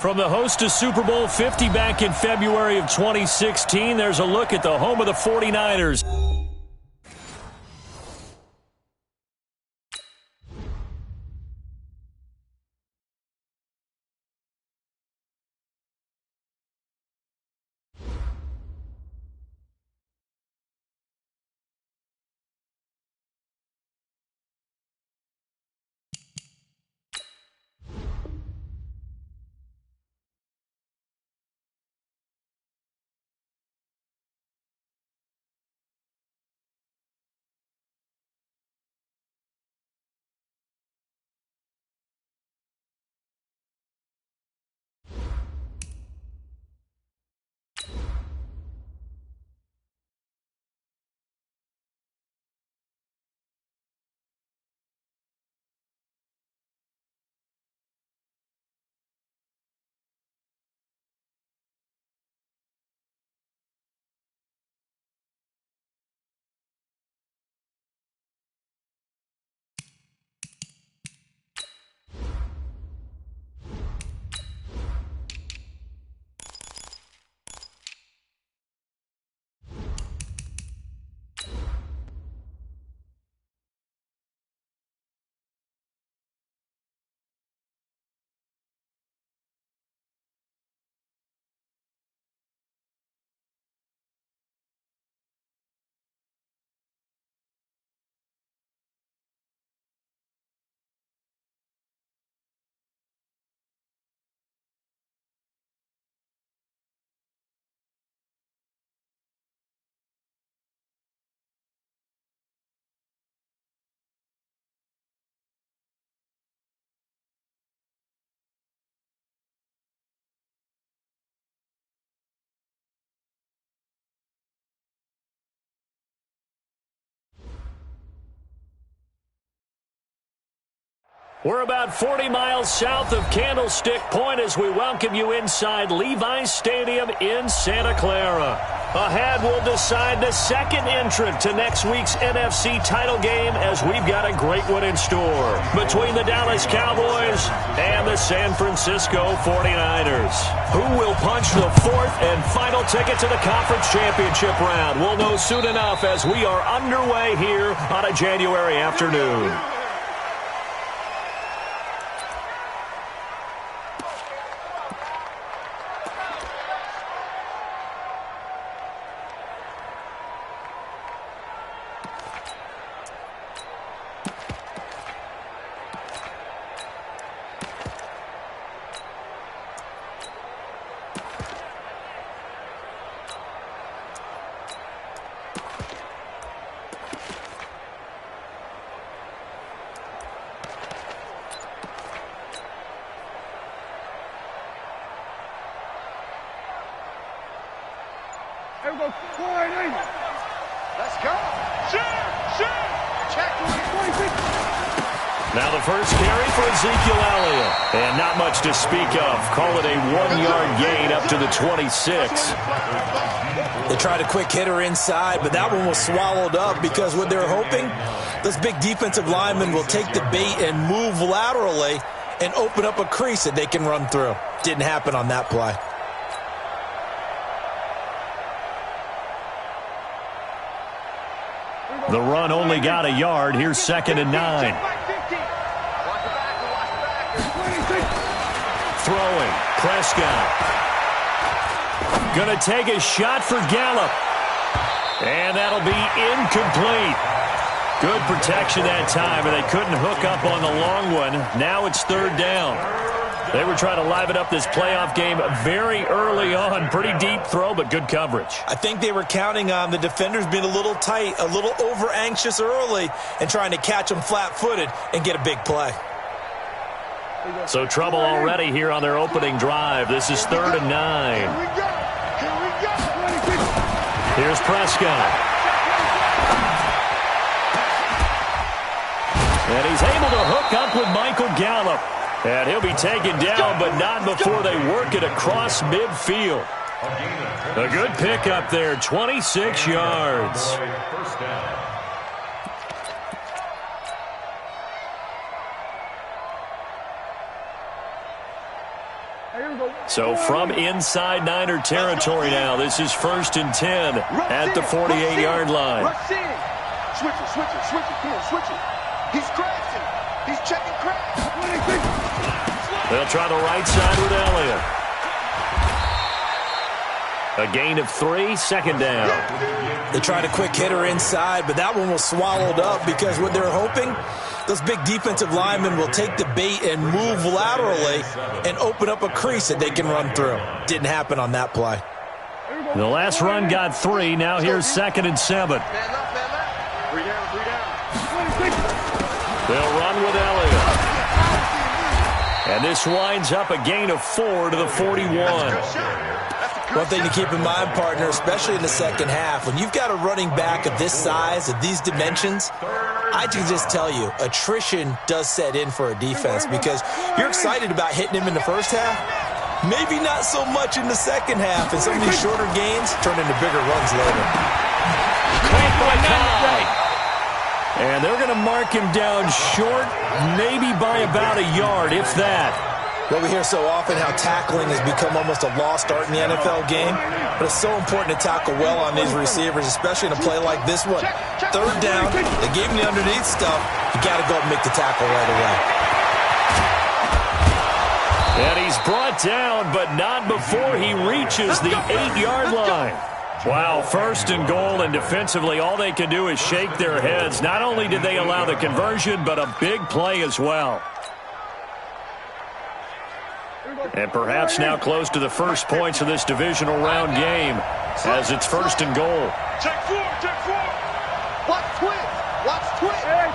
From the host to Super Bowl 50 back in February of 2016, there's a look at the home of the 49ers. We're about 40 miles south of Candlestick Point as we welcome you inside Levi's Stadium in Santa Clara. Ahead, we'll decide the second entrant to next week's NFC title game as we've got a great one in store between the Dallas Cowboys and the San Francisco 49ers. Who will punch the fourth and final ticket to the conference championship round? We'll know soon enough as we are underway here on a January afternoon. Let's go. Check. Now the first carry for Ezekiel Elliott. And not much to speak of. Call it a 1-yard gain up to the 26. They tried a quick hitter inside, but that one was swallowed up because what they're hoping, those big defensive linemen will take the bait and move laterally and open up a crease that they can run through. Didn't happen on that play. The run only got a yard. Here's 2nd and 9. Throwing. Prescott. Going to take a shot for Gallup. And that'll be incomplete. Good protection that time, and they couldn't hook up on the long one. Now it's 3rd down. They were trying to liven up this playoff game very early on. Pretty deep throw, but good coverage. I think they were counting on the defenders being a little tight, a little over-anxious early, and trying to catch them flat-footed and get a big play. So trouble already here on their opening drive. This is 3rd and 9. Here's Prescott. And he's able to hook up with Michael Gallup. And he'll be taken down, but not before they work it across midfield. A good pickup there, 26 yards. So from inside Niner territory now, this is 1st and 10 at the 48-yard line. Switch it, switch it, switch it, here, switch it. He's crashing. He's checking crash. They'll try the right side with Elliott. A gain of 3, 2nd down. They tried a quick hitter inside, but that one was swallowed up because what they're hoping, those big defensive linemen will take the bait and move laterally and open up a crease that they can run through. Didn't happen on that play. The last run got 3. Now here's 2nd and 7. Man up, man up. 3 down, 3 down. They'll run with Elliott. And this winds up a gain of 4 to the 41. One thing to keep in mind, partner, especially in the second half, when you've got a running back of this size, of these dimensions, I can just tell you, attrition does set in for a defense because you're excited about hitting him in the first half. Maybe not so much in the second half, and some of these shorter gains turn into bigger runs later. Caught by Cobb. And they're going to mark him down short, maybe by about a yard, if that. Well, we hear so often how tackling has become almost a lost art in the NFL game, but it's so important to tackle well on these receivers, especially in a play like this one. 3rd down, they gave him the underneath stuff. You got to go and make the tackle right away. And he's brought down, but not before he reaches the 8-yard line. Wow, 1st and goal, and defensively all they can do is shake their heads. Not only did they allow the conversion, but a big play as well. And perhaps now close to the first points of this divisional round game as it's 1st and goal. Check 4, check 4. Watch twist, watch twist. Hey,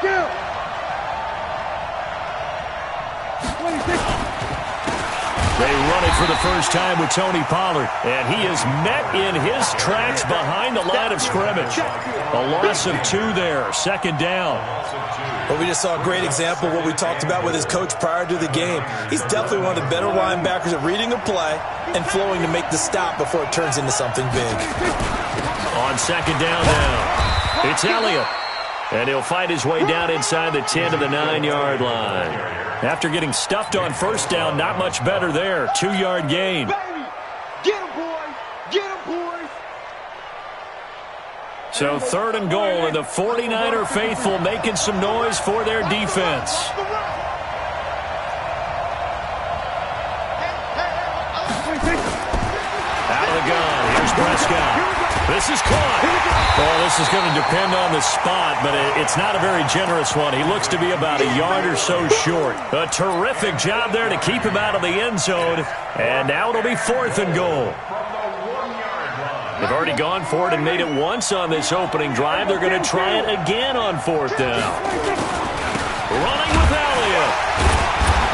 kill. They run it for the first time with Tony Pollard, and he is met in his tracks behind the line of scrimmage. A loss of 2 there, 2nd down. Well, we just saw a great example of what we talked about with his coach prior to the game. He's definitely one of the better linebackers at reading a play and flowing to make the stop before it turns into something big. On 2nd down now, it's Elliott. And he'll fight his way down inside the 10 to the 9-yard line. After getting stuffed on 1st down, not much better there. 2-yard gain. Baby, get him, boys. Get him, boys. So 3rd and goal, and the 49er faithful making some noise for their defense. Out of the gun, here's Prescott. This is caught. Well, this is going to depend on the spot, but it's not a very generous one. He looks to be about a yard or so short. A terrific job there to keep him out of the end zone. And now it'll be 4th and goal. They've already gone for it and made it once on this opening drive. They're going to try it again on 4th down. Running with Elliott.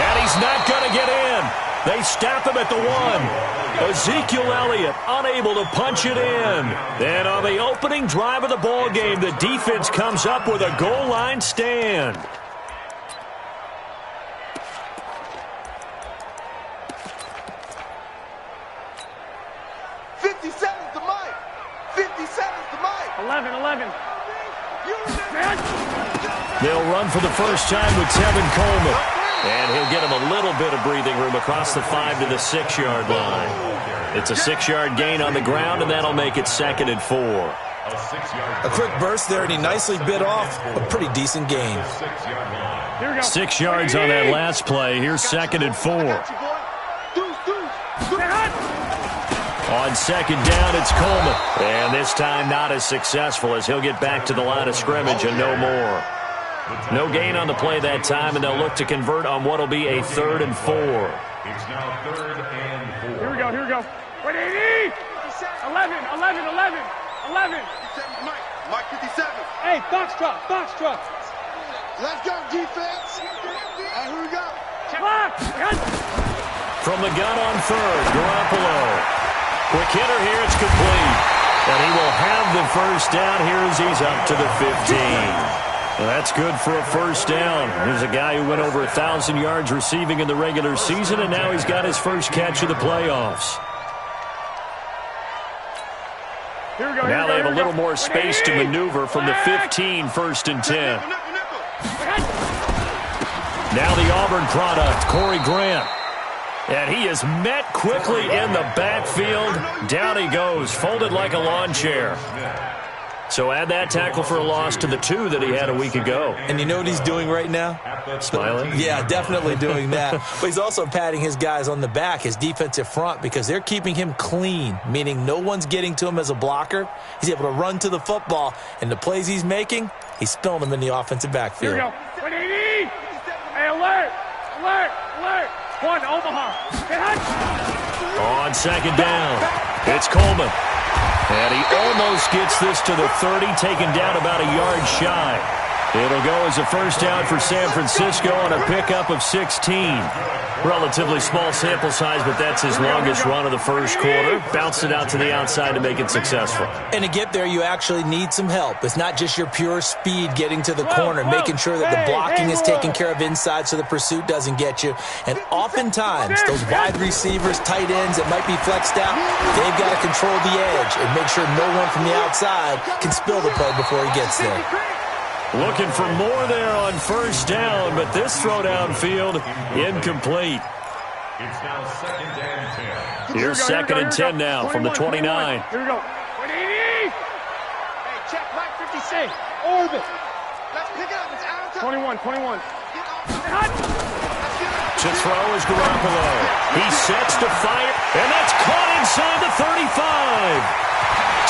And he's not going to get in. They stop him at the 1. Ezekiel Elliott unable to punch it in. Then on the opening drive of the ball game, the defense comes up with a goal line stand. They'll run for the first time with Tevin Coleman. And he'll get him a little bit of breathing room across the 5 to the 6-yard line. It's a 6-yard gain on the ground, and that'll make it 2nd and 4. A quick burst there, and he nicely bit off a pretty decent gain. 6 yards on that last play. Here's 2nd and 4. On 2nd down, it's Coleman. And this time not as successful as he'll get back to the line of scrimmage and no more. No gain on the play that time, and they'll look to convert on what will be a 3rd and 4. It's now 3rd and 4. Here we go. Wait, 80! 11. Mike 57. Hey, box truck. Let's go, defense. And here we go. Clock. From the gun on 3rd, Garoppolo. Quick hitter here, it's complete. And he will have the first down here as he's up to the 15. Well, that's good for a first down. Here's a guy who went over 1,000 yards receiving in the regular season, and now he's got his first catch of the playoffs. Now they have a little more space to maneuver from the 15, 1st and 10. Now the Auburn product, Corey Grant. And he is met quickly in the backfield. Down he goes, folded like a lawn chair. So add that tackle for a loss to the 2 that he had a week ago. And you know what he's doing right now? Smiling? Yeah, definitely doing that. But he's also patting his guys on the back, his defensive front, because they're keeping him clean, meaning no one's getting to him as a blocker. He's able to run to the football, and the plays he's making, he's spilling them in the offensive backfield. Here we go. 180. Hey, alert. Alert. Alert. 1, Omaha. Get hot. On second down, it's Coleman. And he almost gets this to the 30, taken down about a yard shy. It'll go as a first down for San Francisco on a pickup of 16. Relatively small sample size, but that's his longest run of the first quarter. Bounced it out to the outside to make it successful. And to get there, you actually need some help. It's not just your pure speed getting to the corner, making sure that the blocking is taken care of inside so the pursuit doesn't get you. And oftentimes, those wide receivers, tight ends that might be flexed out, they've got to control the edge and make sure no one from the outside can spill the play before he gets there. Looking for more there on first down, but this throw downfield incomplete. It's now second and 10. Here's second and 10 now from the 29. Here we go. 180. Hey, check right 56. Orbit. Let's pick it up. It's out of time. 21. Get off. To throw is Garoppolo. He sets to fire, and that's caught inside the 35.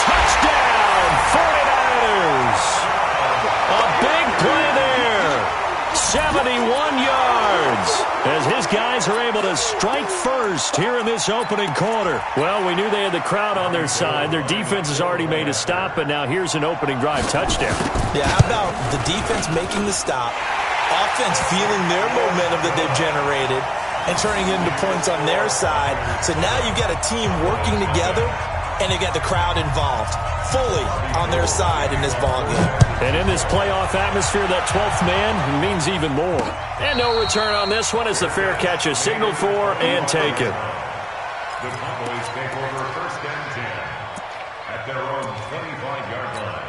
Touchdown, 49ers. A big play there. 71 yards. As his guys are able to strike first here in this opening quarter. Well, we knew they had the crowd on their side. Their defense has already made a stop, but now here's an opening drive touchdown. Yeah, how about the defense making the stop, offense feeling their momentum that they've generated, and turning it into points on their side. So now you've got a team working together, and they got the crowd involved fully on their side in this ballgame. And in this playoff atmosphere, that 12th man means even more. And no return on this one as the fair catch is signaled for and taken. The Cowboys take over first and 10 at their own 25-yard line.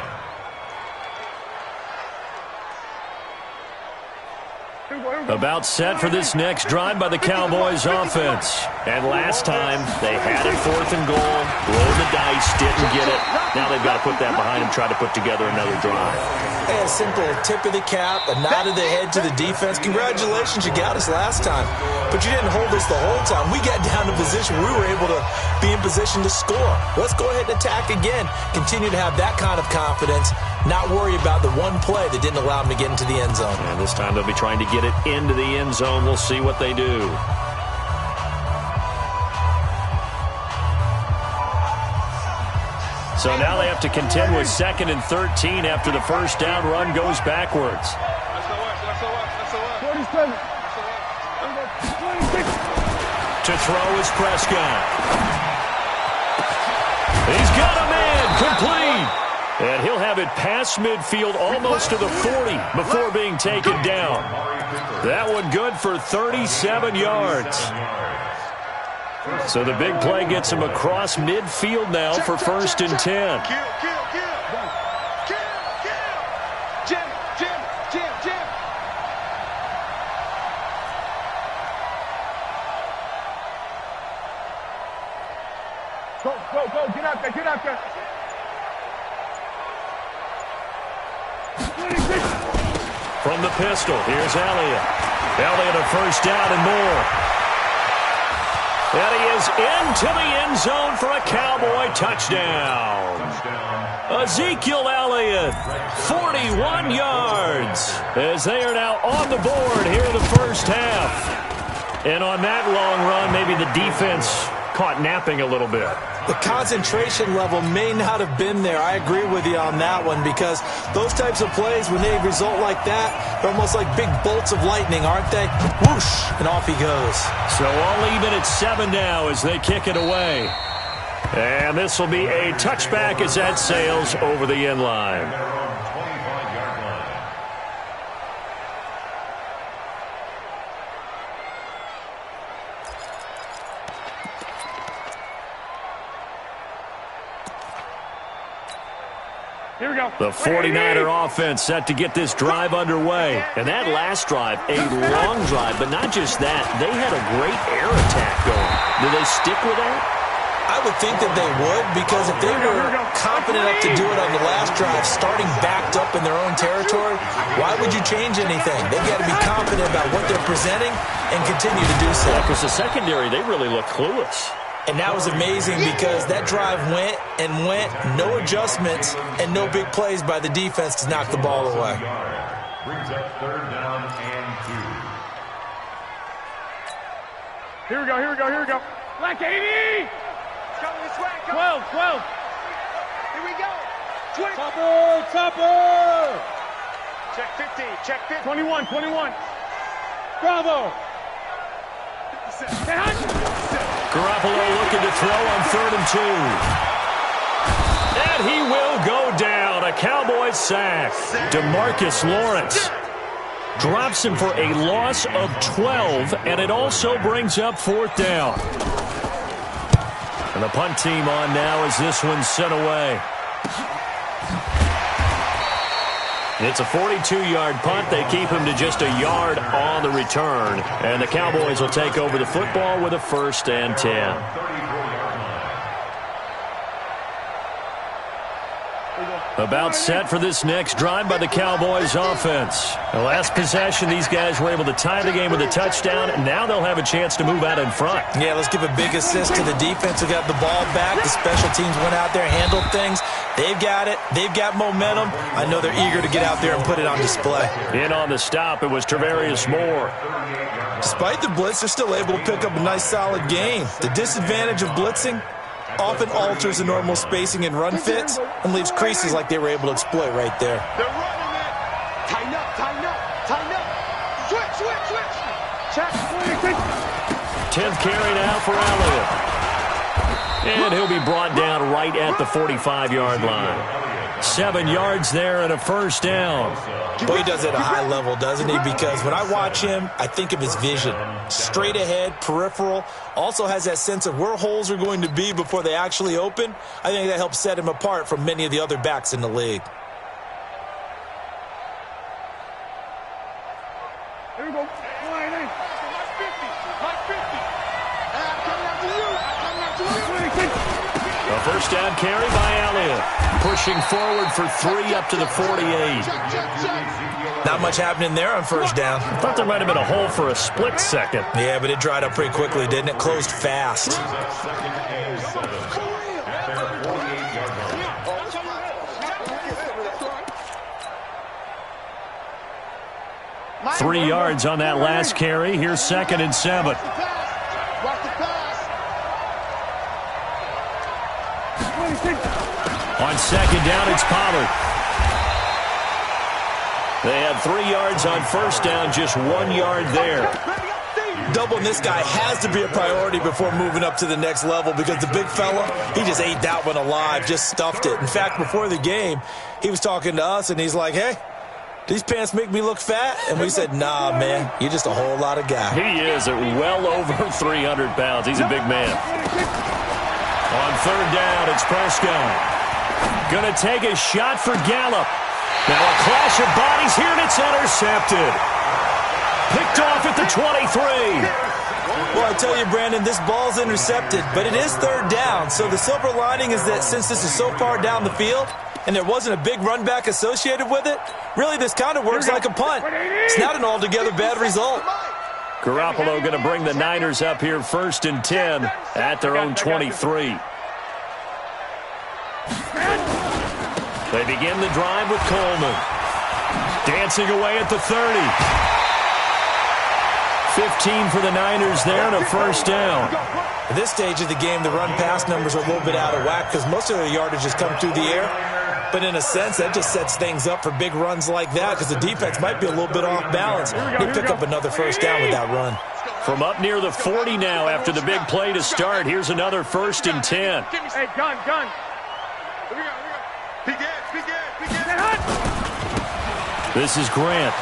About set for this next drive by the Cowboys offense. And last time, they had it 4th and goal, rolled the dice, didn't get it. Now they've got to put that behind them, try to put together another drive. Hey, a simple tip of the cap, a nod of the head to the defense. Congratulations, you got us last time. But you didn't hold us the whole time. We got down to position. We were able to be in position to score. Let's go ahead and attack again. Continue to have that kind of confidence. Not worry about the one play that didn't allow them to get into the end zone. And this time they'll be trying to get it into the end zone. We'll see what they do. So now they have to contend with 2nd and 13 after the first down run goes backwards. To throw is Prescott. He's got a man complete. And he'll have it past midfield almost to the 40 before being taken down. That one good for 37 yards. So the big play gets him across midfield now for 1st and 10. Go, get out there. From the pistol, here's Elliott. Elliott a first down and more. And he is into the end zone for a Cowboy touchdown. Ezekiel Elliott, 41 yards, as they are now on the board here in the first half. And on that long run, maybe the defense caught napping a little bit. The concentration level may not have been there. I agree with you on that one, because those types of plays, when they result like that, they're almost like big bolts of lightning, aren't they? Whoosh, and off he goes. So all even at 7 now as they kick it away. And this will be a touchback as that sails over the end line. Here we go. The 49er offense set to get this drive underway. And that last drive, a long drive, but not just that. They had a great air attack going. Do they stick with that? I would think that they would, because if they were confident enough to do it on the last drive, starting backed up in their own territory, why would you change anything? They've got to be confident about what they're presenting and continue to do so. Because the secondary, they really look clueless. And that was amazing because that drive went and went, no adjustments and no big plays by the defense to knock the ball away. Brings up 3rd down and 2. Here we go, here we go, here we go. Black 80! Coming this way. 12, 12. Here we go. 20. Chopper! Check 50. Check 50. 21, 21. Bravo! Garoppolo looking to throw on 3rd and 2. And he will go down. A Cowboys sack. DeMarcus Lawrence drops him for a loss of 12, and it also brings up 4th down. And the punt team on now as this one's sent away. It's a 42-yard punt. They keep him to just a yard on the return. And the Cowboys will take over the football with a 1st and 10. About set for this next drive by the Cowboys offense. The last possession, these guys were able to tie the game with a touchdown, and now they'll have a chance to move out in front. Yeah, let's give a big assist to the defense who got the ball back. The special teams went out there, handled things. They've got it. They've got momentum. I know they're eager to get out there and put it on display. In on the stop, it was Travarius Moore. Despite the blitz, they're still able to pick up a nice, solid gain. The disadvantage of blitzing often alters the normal spacing and run fits and leaves creases like they were able to exploit right there. They're running it. Tighten up, tighten up, tighten up. Switch, switch, switch. Check. 10th carry now for Elliott. And he'll be brought down right at the 45-yard line. 7 yards there and a 1st down. Boy, he does it at a high level, doesn't he? Because when I watch him, I think of his vision. Straight ahead, peripheral. Also has that sense of where holes are going to be before they actually open. I think that helps set him apart from many of the other backs in the league. Here we go. Line in. Like 50. Like 50. I'm coming after you. I'm coming after you. A 1st down carry by Elliott. Pushing forward for 3 up to the 48. Not much happening there on 1st down. I thought there might have been a hole for a split second. Yeah, but it dried up pretty quickly, didn't it? Closed fast. 3 yards on that last carry. Here's 2nd and 7. Watch the pass. On 2nd down, it's Pollard. They had 3 yards on 1st down, just 1 yard there. Doubling this guy has to be a priority before moving up to the next level because the big fella, he just ate that one alive, just stuffed it. In fact, before the game, he was talking to us, and he's like, hey, these pants make me look fat? And we said, nah, man, you're just a whole lot of guy. He is at well over 300 pounds. He's a big man. On 3rd down, it's Prescott. Going to take a shot for Gallup. Now a clash of bodies here, and it's intercepted. Picked off at the 23. Well, I tell you, Brandon, this ball's intercepted, but it is 3rd down. So the silver lining is that since this is so far down the field and there wasn't a big run back associated with it, really this kind of works like a punt. It's not an altogether bad result. Garoppolo going to bring the Niners up here 1st and 10 at their own 23. They begin the drive with Coleman. Dancing away at the 30. 15 for the Niners there and a 1st down. At this stage of the game, the run-pass numbers are a little bit out of whack because most of their yardage has come through the air. But in a sense, that just sets things up for big runs like that because the defense might be a little bit off balance. They pick up another 1st down with that run. From up near the 40 now after the big play to start, here's another 1st and 10. Hey, gun. Begin. This is Grant.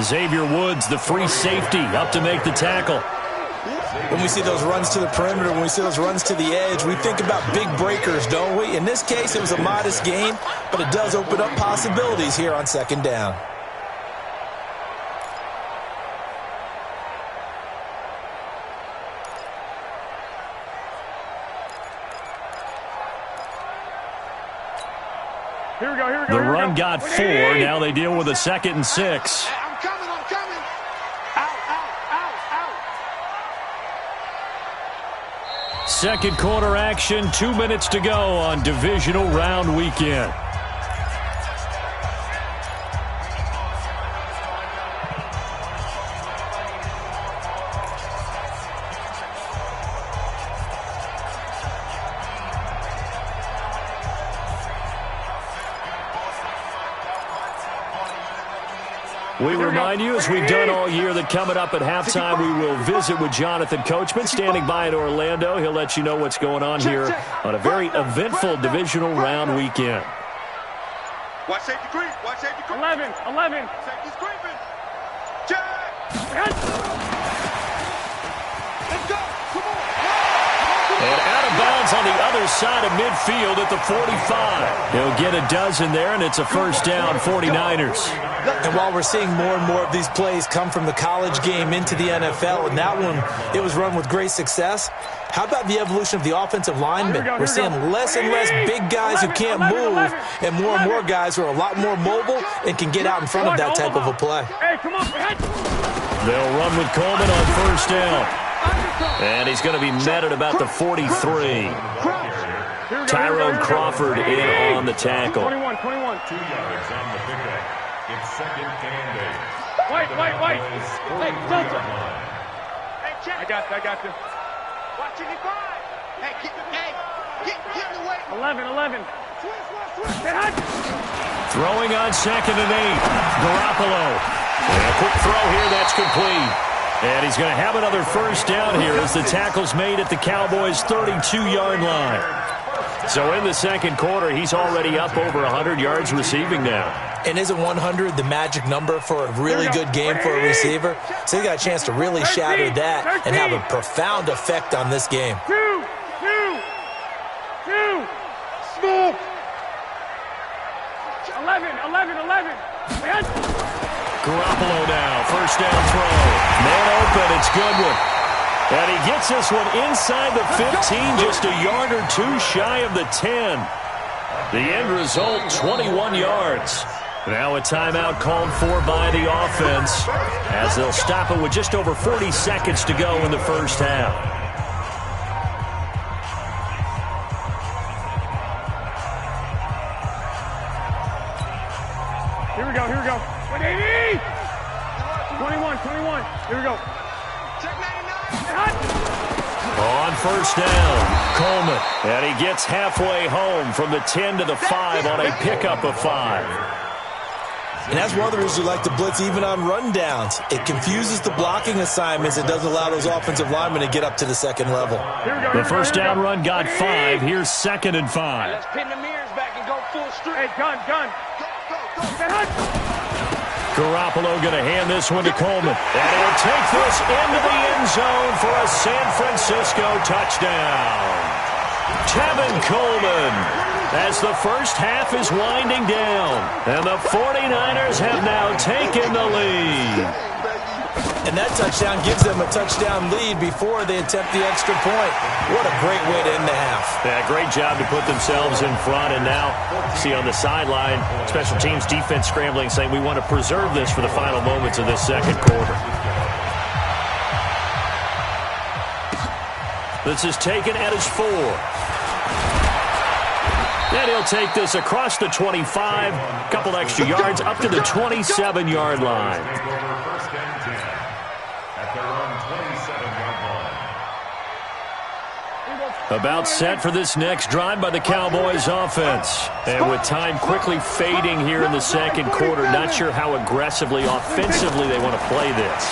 Xavier Woods, the free safety, up to make the tackle. When we see those runs to the perimeter, when we see those runs to the edge, we think about big breakers, don't we? In this case, it was a modest gain, but it does open up possibilities here on second down. Here we go, here we go. The run got 4. Now they deal with a 2nd and 6. I'm coming. Out. Second quarter action, 2 minutes to go on divisional round weekend. We remind you, as we've done all year, that coming up at halftime, we will visit with Jonathan Coachman, standing by in Orlando. He'll let you know what's going on here on a very eventful divisional round weekend. Watch safety creep. 11. Safety's creeping. Check. Let's go. Come on. And out of bounds on the other side of midfield at the 45. He'll get a dozen there, and it's a first down, 49ers. And while we're seeing more and more of these plays come from the college game into the NFL, and that one, it was run with great success, how about the evolution of the offensive linemen? We're seeing less and less big guys who can't move, and more guys who are a lot more mobile and can get out in front of that type of a play. Hey, come on. They'll run with Coleman on first down. And he's going to be met at about the 43. Tyrone Crawford in on the tackle. 21. 2 yards on the pickup. It's second and 8. Wait. Hey, Delta. I got you. Watch it, 5. Hey, get in the way. 11. Throwing on second and 8. Garoppolo. And a quick throw here, that's complete. And he's going to have another first down here as the tackle's made at the Cowboys' 32-yard line. So in the second quarter, he's already up over 100 yards receiving now. And isn't 100 the magic number for a really good game for a receiver? So he got a chance to really shatter that and have a profound effect on this game. Two. Smoke. 11. Garoppolo now, first down throw. Man open, it's Goodwin. And he gets this one inside the 15, just a yard or two shy of the 10. The end result, 21 yards. Now a timeout called for by the offense as they'll stop it with just over 40 seconds to go in the first half. Here we go. 180. 21. Here we go. Check 99. On first down, Coleman. And he gets halfway home from the 10 to the 5 on a pickup of 5. And that's one of the reasons we like to blitz even on rundowns. It confuses the blocking assignments. It doesn't allow those offensive linemen to get up to the second level. The first down run got 5. Here's 2nd and 5. Let's pin the mirrors back and go full straight. Hey, gun. Garoppolo going to hand this one to Coleman. And he'll take this into the end zone for a San Francisco touchdown. Tevin Coleman, as the first half is winding down. And the 49ers have now taken the lead. And that touchdown gives them a touchdown lead before they attempt the extra point. What a great way to end the half. Yeah, great job to put themselves in front. And now, see on the sideline, special teams defense scrambling, saying we want to preserve this for the final moments of this second quarter. This is taken at his 4. And he'll take this across the 25, a couple extra yards up to the 27-yard line. About set for this next drive by the Cowboys offense. And with time quickly fading here in the second quarter, not sure how aggressively, offensively they want to play this.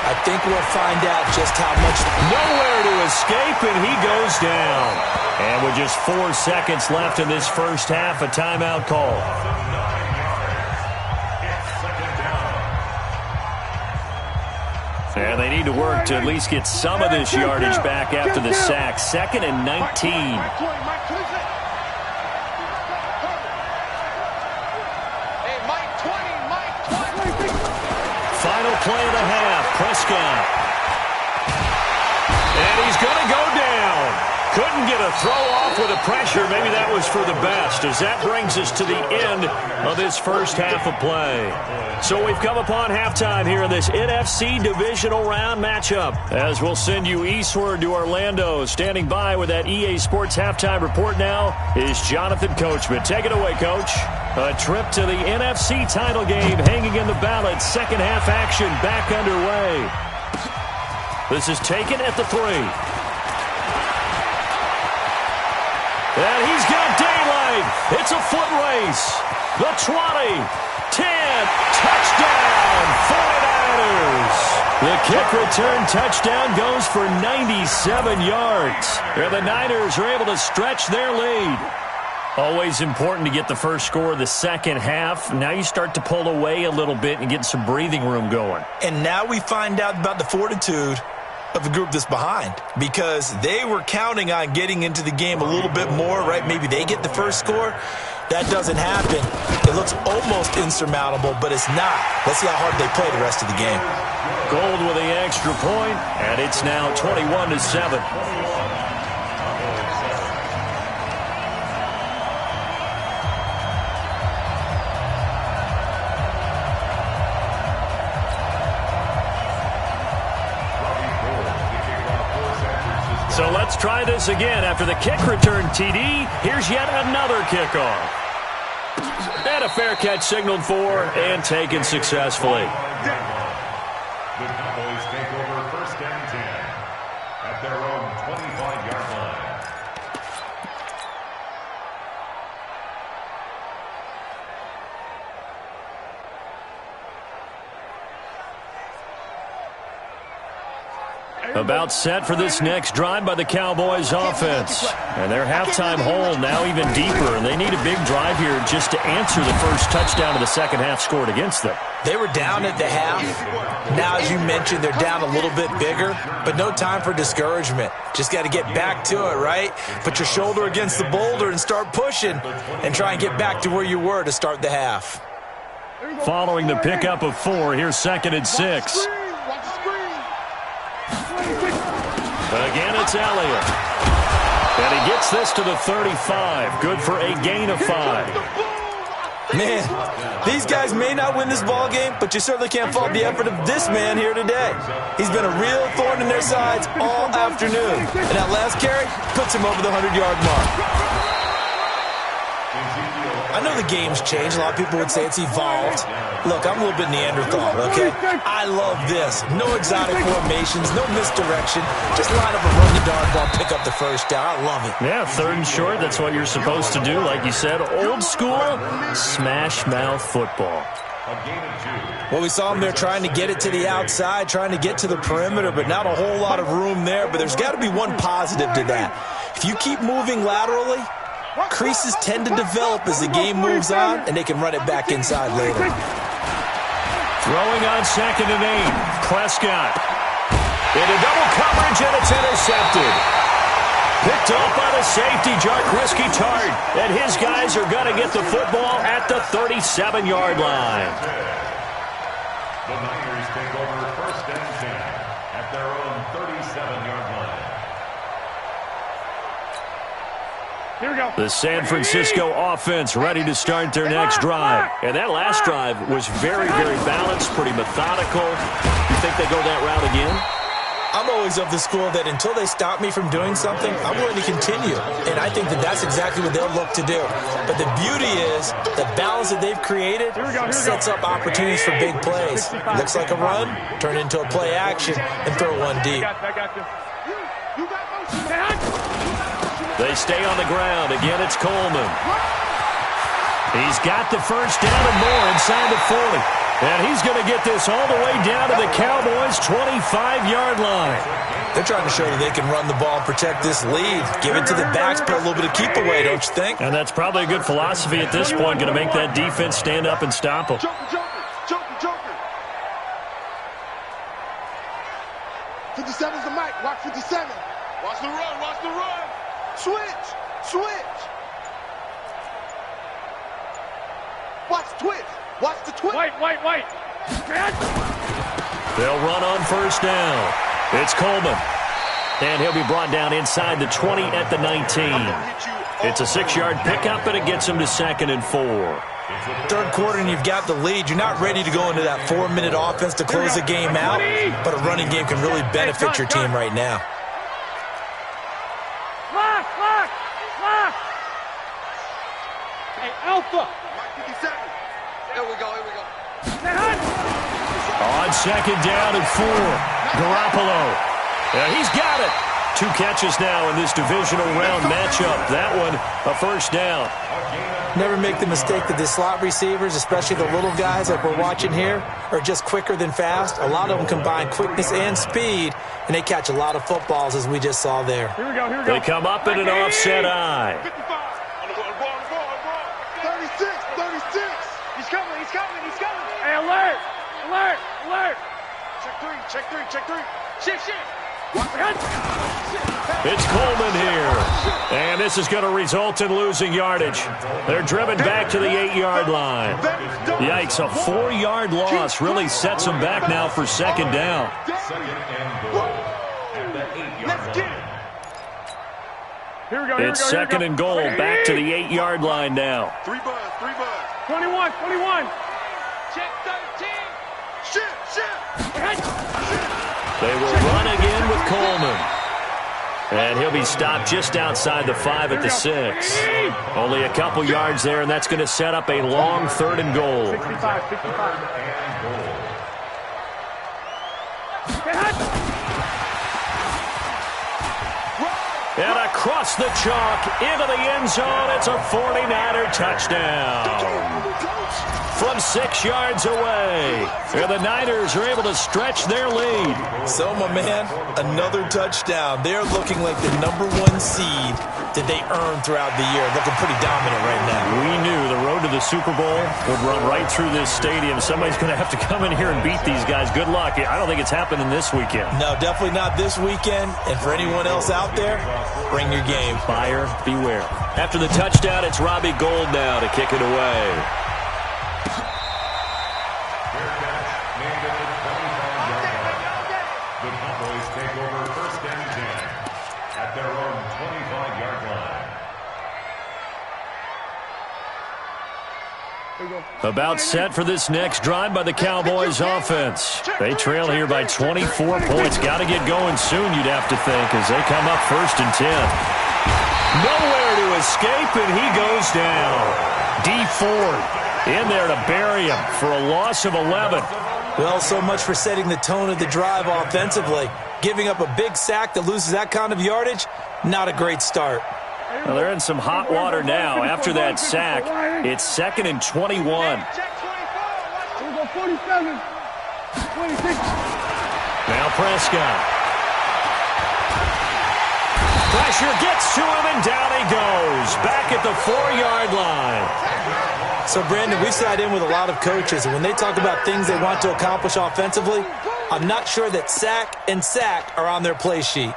I think we'll find out just how much. Nowhere to escape, and he goes down. And with just 4 seconds left in this first half, a timeout call. And they need to work to at least get some of this yardage back after the sack. 2nd and 19. Final play of the half. Prescott. And he's going to go down. Couldn't get a throw off with the pressure. Maybe that was for the best, as that brings us to the end of this first half of play. So we've come upon halftime here in this NFC divisional round matchup, as we'll send you eastward to Orlando. Standing by with that EA Sports halftime report now is Jonathan Coachman. Take it away, Coach. A trip to the NFC title game hanging in the balance. Second half action back underway. This is taken at the 3. And he's got daylight. It's a foot race. The 20, 10, touchdown, 49ers. The kick return touchdown goes for 97 yards. And the Niners are able to stretch their lead. Always important to get the first score of the second half. Now you start to pull away a little bit and get some breathing room going. And now we find out about the fortitude of the group that's behind, because they were counting on getting into the game a little bit more, right? Maybe they get the first score. That doesn't happen. It looks almost insurmountable, but it's not. Let's see how hard they play the rest of the game. Gold with the extra point, and it's now 21-7. So let's try this again. After the kick return TD, here's yet another kickoff. And a fair catch signaled for and taken successfully. The Cowboys take over 1st and 10 at their own 25-yard line. About set for this next drive by the Cowboys offense. And their halftime hole now even deeper. And they need a big drive here just to answer the first touchdown of the second half scored against them. They were down at the half. Now, as you mentioned, they're down a little bit bigger, but no time for discouragement. Just got to get back to it, right? Put your shoulder against the boulder and start pushing and try and get back to where you were to start the half. Following the pickup of 4, here's 2nd and 6. Again, it's Elliott. And he gets this to the 35. Good for a gain of 5. Man, these guys may not win this ball game, but you certainly can't fault the effort of this man here today. He's been a real thorn in their sides all afternoon. And that last carry puts him over the 100-yard mark. I know the game's changed. A lot of people would say it's evolved. Look, I'm a little bit Neanderthal, okay? I love this. No exotic formations, no misdirection. Just line up and run the darn ball, pick up the first down. I love it. Yeah, 3rd and short, that's what you're supposed to do. Like you said, old school, smash mouth football. Well, we saw him there trying to get it to the outside, trying to get to the perimeter, but not a whole lot of room there. But there's got to be one positive to that. If you keep moving laterally, creases tend to develop as the game moves on, and they can run it back inside later. Throwing on 2nd and 8. Prescott. Into double coverage, and it's intercepted. Picked off by the safety, Jarquisky Tart. And his guys are going to get the football at the 37-yard line. The Niners take over 1st and 10 at their own 37-yard line. Here we go. The San Francisco offense ready to start their next drive. And that last drive was very, very balanced, pretty methodical. You think they go that route again? I'm always of the school that until they stop me from doing something, I'm willing to continue. And I think that that's exactly what they'll look to do. But the beauty is the balance that they've created sets up opportunities for big plays. Looks like a run, turn into a play action, and throw one deep. They stay on the ground. Again, it's Coleman. He's got the first down and more inside the 40. And he's going to get this all the way down to the Cowboys' 25-yard line. They're trying to show that they can run the ball and protect this lead. Give it to the backs, put a little bit of keep away, don't you think? And that's probably a good philosophy at this point, going to make that defense stand up and stop them. 57's the mic. Watch 57. Watch the run. Watch the run. Switch. Switch. Watch the twitch. Watch the twitch. Wait. They'll run on first down. It's Coleman. And he'll be brought down inside the 20 at the 19. It's a 6-yard pickup, and it gets him to 2nd and 4. Third quarter and you've got the lead. You're not ready to go into that 4-minute offense to close the game out, but a running game can really benefit your team right now. Lock. Hey, Alpha. Mike 57. Here we go. On 2nd down and 4, Garoppolo. He's got it. 2 catches now in this divisional round matchup. That one, a first down. Never make the mistake that the slot receivers, especially the little guys like we're watching here, are just quicker than fast. A lot of them combine quickness and speed, and they catch a lot of footballs, as we just saw there. Here we go. They come up in an offset eye. 36. He's coming. Hey, alert. Check three. Shift. It's Coleman here. And this is going to result in losing yardage. They're driven back to the 8-yard line. Yikes, a 4-yard loss really sets them back now for 2nd down. Here we go. It's 2nd and goal, back to the 8-yard line now. 3 buzz. 21. Check 13. Shift. They will run again with Coleman. And he'll be stopped just outside the 5 at the 6. Only a couple yards there, and that's going to set up a long 3rd and goal. 65. And across the chalk, into the end zone, it's a 49er touchdown. From 6 yards away. And the Niners are able to stretch their lead. So, my man, another touchdown. They're looking like the #1 seed that they earned throughout the year. Looking pretty dominant right now. We knew the road to the Super Bowl would run right through this stadium. Somebody's going to have to come in here and beat these guys. Good luck. I don't think it's happening this weekend. No, definitely not this weekend. And for anyone else out there, bring your game. Buyer beware. After the touchdown, it's Robbie Gould now to kick it away. The Cowboys take over 1st and 10 at their own 25-yard line. About set for this next drive by the Cowboys offense. They trail here by 24 points. Got to get going soon, you'd have to think, as they come up 1st and 10. Nowhere to escape, and he goes down. D Ford in there to bury him for a loss of 11. Well, so much for setting the tone of the drive offensively. Giving up a big sack that loses that kind of yardage, not a great start. Well, they're in some hot water now. After that sack, it's 2nd and 21. Check 24. Here we go. 47. 26. Now Prescott. Pressure gets to him, and down he goes. Back at the 4-yard line. So, Brandon, we've sat in with a lot of coaches, and when they talk about things they want to accomplish offensively, I'm not sure that sack and sack are on their play sheet.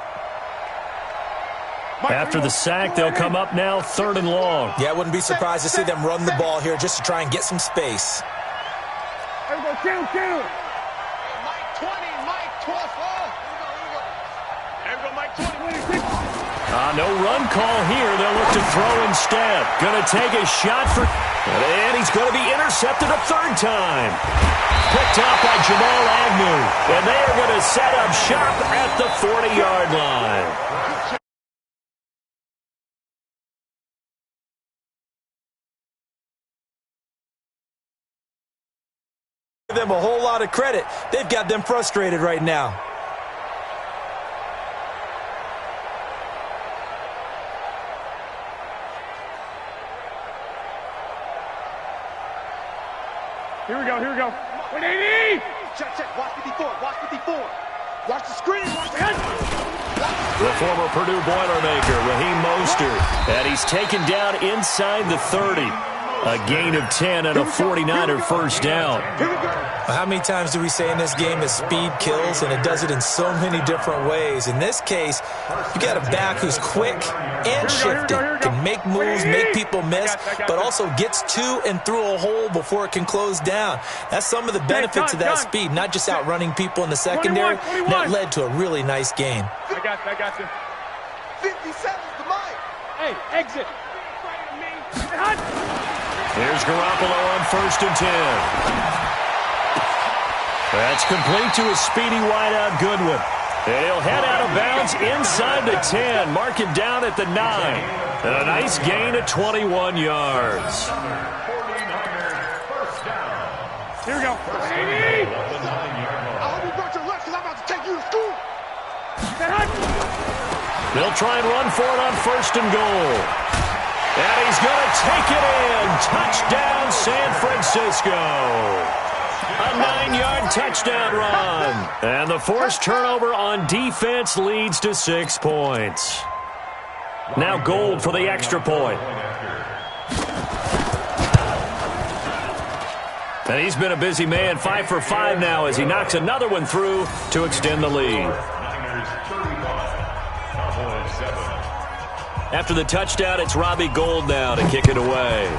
After the sack, they'll come up now 3rd and long. Yeah, I wouldn't be surprised to see them run the ball here just to try and get some space. Here we go. Kill. Mike 20. Mike 12. Here we go. Mike 20. 26. No run call here. They'll look to throw instead. Going to take a shot for... And he's going to be intercepted a 3rd time. Picked up by Jamal Agnew. And they are going to set up shop at the 40-yard line. Give them a whole lot of credit. They've got them frustrated right now. Here we go. 180. Check. Watch 54. Watch the screen. The former Purdue Boilermaker, Raheem Mostert. And he's taken down inside the 30. A gain of 10 and a 49er first down. How many times do we say in this game that speed kills, and it does it in so many different ways? In this case, you got a back who's quick and shifty, can make moves, make people miss, but also gets to and through a hole before it can close down. That's some of the benefits of that speed, not just outrunning people in the secondary. That led to a really nice game. I got you. 50 seconds to mine. Hey, exit. Here's Garoppolo on 1st and 10. That's complete to a speedy wideout Goodwin. He'll head out of bounds inside the 10. Mark him down at the 9. And a nice gain of 21 yards. Here we go. I hope you brought your lunch because I'm about to take you to school. They'll try and run for it on 1st and goal. And he's going to take it in. Touchdown, San Francisco. A 9-yard touchdown run. And the forced turnover on defense leads to 6 points. Now Gold for the extra point. And he's been a busy man, 5 for 5 now as he knocks another one through to extend the lead. After the touchdown, it's Robbie Gould now to kick it away.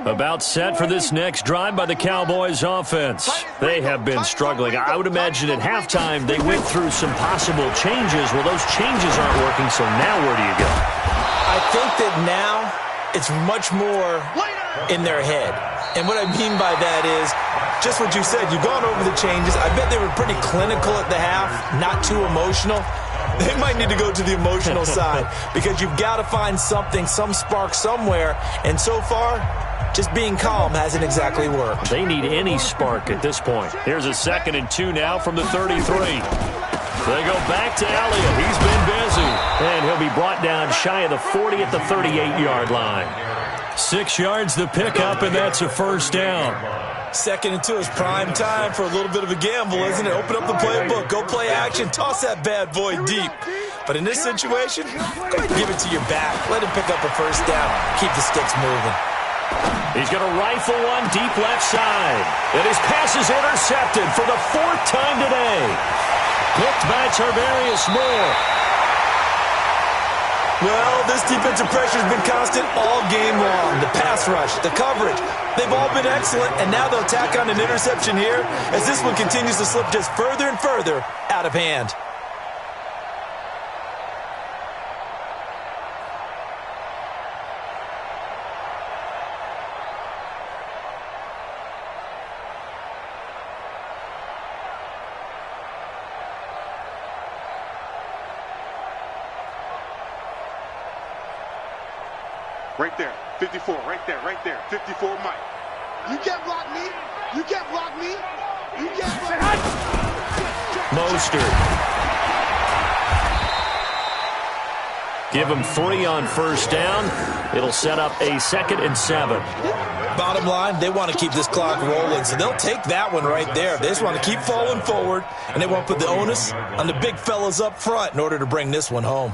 About set for this next drive by the Cowboys offense. They have been struggling. I would imagine at halftime they went through some possible changes. Well, those changes aren't working, so now where do you go? I think that now it's much more in their head. And what I mean by that is just what you said. You've gone over the changes. I bet they were pretty clinical at the half, not too emotional. They might need to go to the emotional side because you've got to find something, some spark somewhere. And so far, just being calm hasn't exactly worked. They need any spark at this point. Here's a 2nd and 2 now from the 33. They go back to Elliott. He's been busy. And he'll be brought down shy of the 40 at the 38-yard line. 6 yards to pick up, and that's a first down. 2nd and 2 is prime time for a little bit of a gamble, isn't it? Open up the playbook, go play action, toss that bad boy deep. But in this situation, go ahead and give it to your back. Let him pick up a first down. Keep the sticks moving. He's going to rifle one deep left side. And his pass is intercepted for the 4th time today. Picked by Tarvarius Moore. Well, this defensive pressure has been constant all game long. The pass rush, the coverage, they've all been excellent, and now they'll tack on an interception here as this one continues to slip just further and further out of hand. Right there, 54, right there, 54, Mike. You can't block me. You can't block me. You can't block me. Mostert. Give him 3 on first down. It'll set up a 2nd and 7. Bottom line, they want to keep this clock rolling, so they'll take that one right there. They just want to keep falling forward, and they want to put the onus on the big fellas up front in order to bring this one home.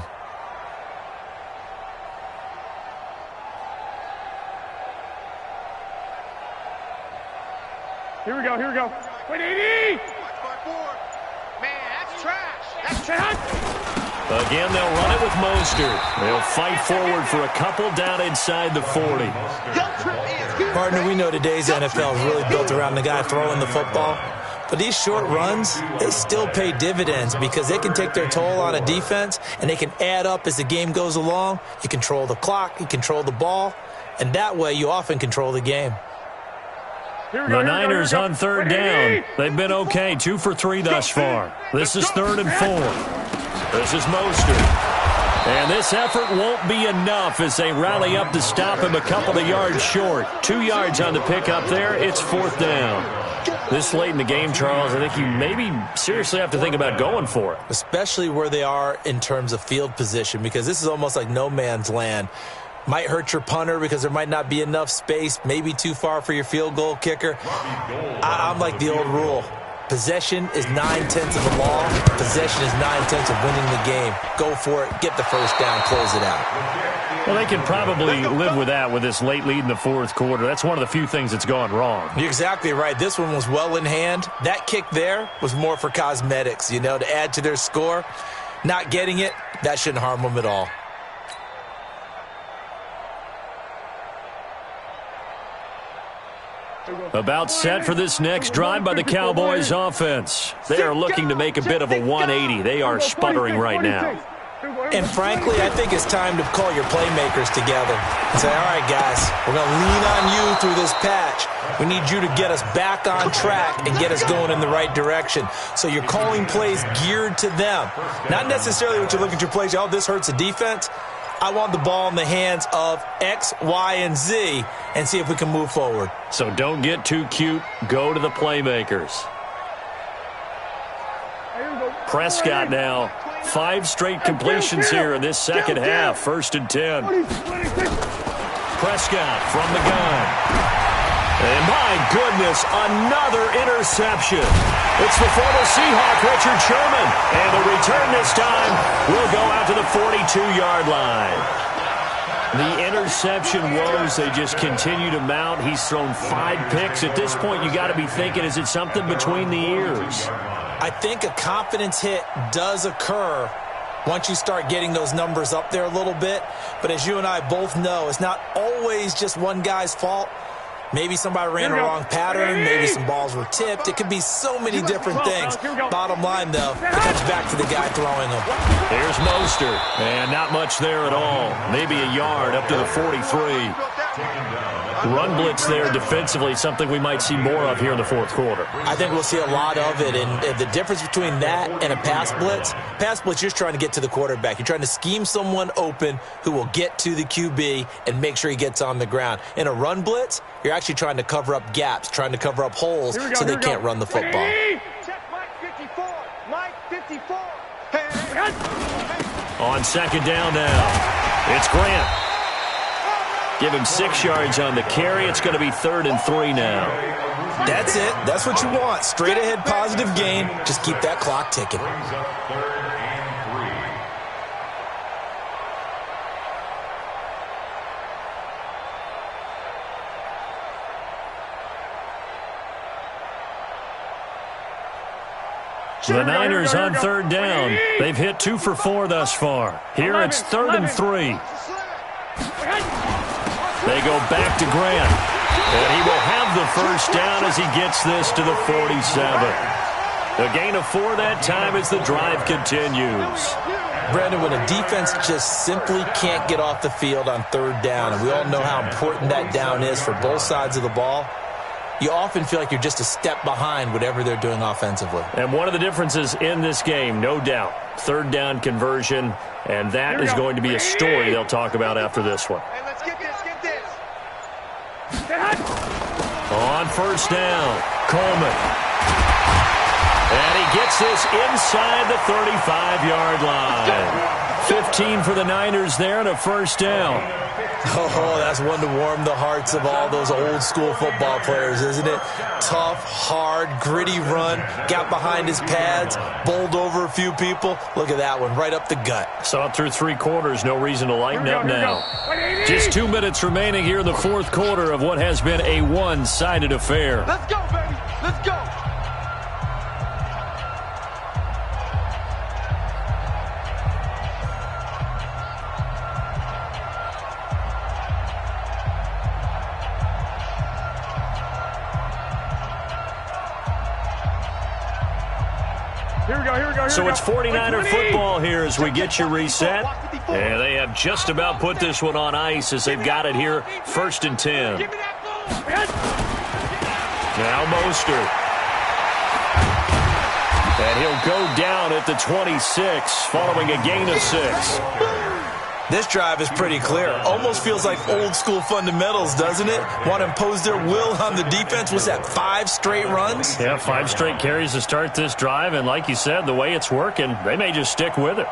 Here we go. Wait, 80! Man, that's trash. That's trash. Again, they'll run it with Mostert. They'll fight forward for a couple down inside the 40. Partner, we know today's NFL is really built around the guy throwing the football. But these short runs, they still pay dividends because they can take their toll on a defense and they can add up as the game goes along. You control the clock, you control the ball, and that way you often control the game. The Niners on 3rd down. They've been okay, 2 for 3 thus far. This is 3rd and 4. This is Mostert. And this effort won't be enough as they rally up to stop him a couple of yards short. 2 yards on the pickup there. It's 4th down. This late in the game, Charles, I think you maybe seriously have to think about going for it. Especially where they are in terms of field position, because this is almost like no man's land. Might hurt your punter because there might not be enough space, maybe too far for your field goal kicker. I'm like the old rule. Possession is 9/10 of the law. Possession is 9/10 of winning the game. Go for it. Get the first down. Close it out. Well, they can probably live with that with this late lead in the 4th quarter. That's one of the few things that's gone wrong. You're exactly right. This one was well in hand. That kick there was more for cosmetics, you know, to add to their score. Not getting it, that shouldn't harm them at all. About set for this next drive by the Cowboys offense. They are looking to make a bit of a 180. They are sputtering right now. And frankly, I think it's time to call your playmakers together and say, all right, guys, we're going to lean on you through this patch. We need you to get us back on track and get us going in the right direction. So you're calling plays geared to them. Not necessarily what you look at your plays, oh, this hurts the defense. I want the ball in the hands of X, Y, and Z and see if we can move forward. So don't get too cute. Go to the playmakers. Prescott now. 5 straight completions here in this second half. 1st and 10. Prescott from the gun. And my goodness, another interception. It's the former Seahawk, Richard Sherman. And the return this time will go out to the 42-yard line. The interception woes, they just continue to mount. He's thrown 5 picks. At this point, you got to be thinking, is it something between the ears? I think a confidence hit does occur once you start getting those numbers up there a little bit. But as you and I both know, it's not always just one guy's fault. Maybe somebody ran a wrong pattern. Maybe some balls were tipped. It could be so many different things. Bottom line, though, it comes back to the guy throwing them. Here's Mostert. And not much there at all. Maybe a yard up to the 43. Run blitz there defensively, something we might see more of here in the 4th quarter. I think we'll see a lot of it. And the difference between that and a pass blitz, you're just trying to get to the quarterback. You're trying to scheme someone open who will get to the QB and make sure he gets on the ground. In a run blitz, you're actually trying to cover up gaps, trying to cover up holes so they can't run the football. Check Mike 54. Mike 54. On 2nd down now, it's Grant. Give him 6 yards on the carry. It's going to be 3rd and 3 now. That's it. That's what you want. Straight ahead positive gain. Just keep that clock ticking. The Niners on 3rd down. They've hit 2 for 4 thus far. Here it's 3rd and 3. They go back to Grant. And he will have the first down as he gets this to the 47. A gain of 4 that time as the drive continues. Brandon, when a defense just simply can't get off the field on 3rd down, and we all know how important that down is for both sides of the ball, you often feel like you're just a step behind whatever they're doing offensively. And one of the differences in this game, no doubt, 3rd down conversion, and that is going to be a story they'll talk about after this one. Hey, let's get this, get this. On 1st down, Coleman. And he gets this inside the 35-yard line. 15 for the Niners there and a 1st down. Oh, that's one to warm the hearts of all those old-school football players, isn't it? Tough, hard, gritty run, got behind his pads, bowled over a few people. Look at that one, right up the gut. Saw it through 3 quarters, no reason to lighten up now. Just 2 minutes remaining here in the 4th quarter of what has been a one-sided affair. Let's go, baby. Let's go. So it's 49er football here as we get you reset. And they have just about put this one on ice as they've got it here, 1st and 10. Now Mostert. And he'll go down at the 26 following a gain of 6. This drive is pretty clear. Almost feels like old school fundamentals, doesn't it? Want to impose their will on the defense. Was that 5 straight runs? Yeah, 5 straight carries to start this drive. And like you said, the way it's working, they may just stick with it.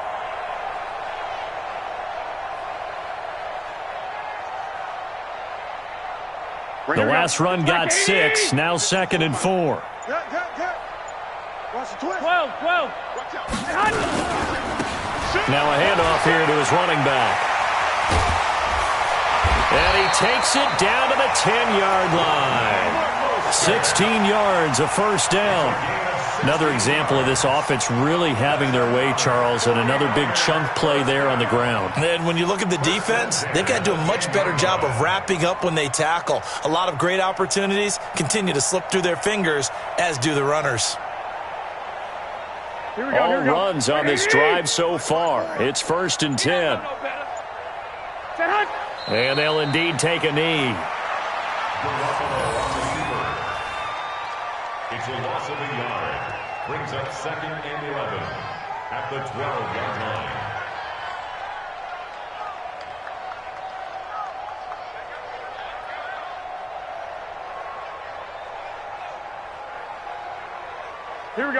The last run got 6. Now 2nd and 4. Watch the 12. Now a handoff here to his running back. And he takes it down to the 10-yard line. 16 yards, a first down. Another example of this offense really having their way, Charles, and another big chunk play there on the ground. And when you look at the defense, they've got to do a much better job of wrapping up when they tackle. A lot of great opportunities continue to slip through their fingers, as do the runners. All runs on this drive so far. It's 1st and 10. And they'll indeed take a knee. It's a loss of a yard. Brings up 2nd and 11 at the 12-yard line. Here we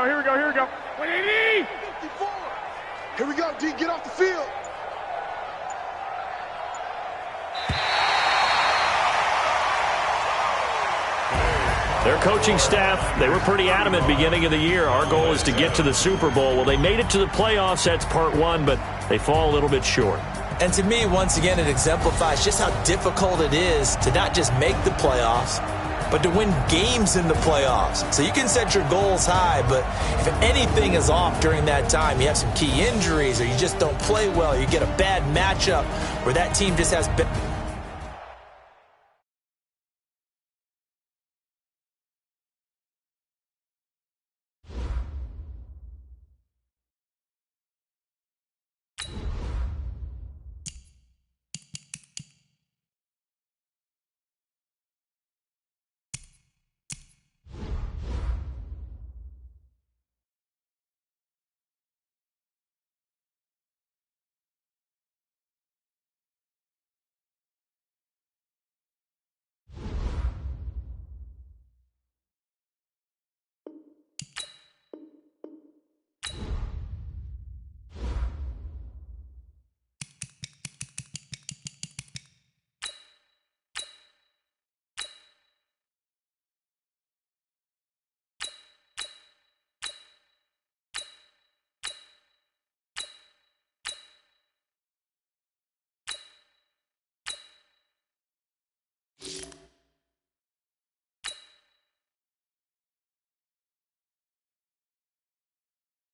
go. 180! 54. Here we go, D. Get off the field. Their coaching staff, they were pretty adamant beginning of the year. Our goal is to get to the Super Bowl. Well, they made it to the playoffs. That's part 1, but they fall a little bit short. And to me, once again, it exemplifies just how difficult it is to not just make the playoffs, but to win games in the playoffs. So you can set your goals high, but if anything is off during that time, you have some key injuries or you just don't play well, you get a bad matchup where that team just has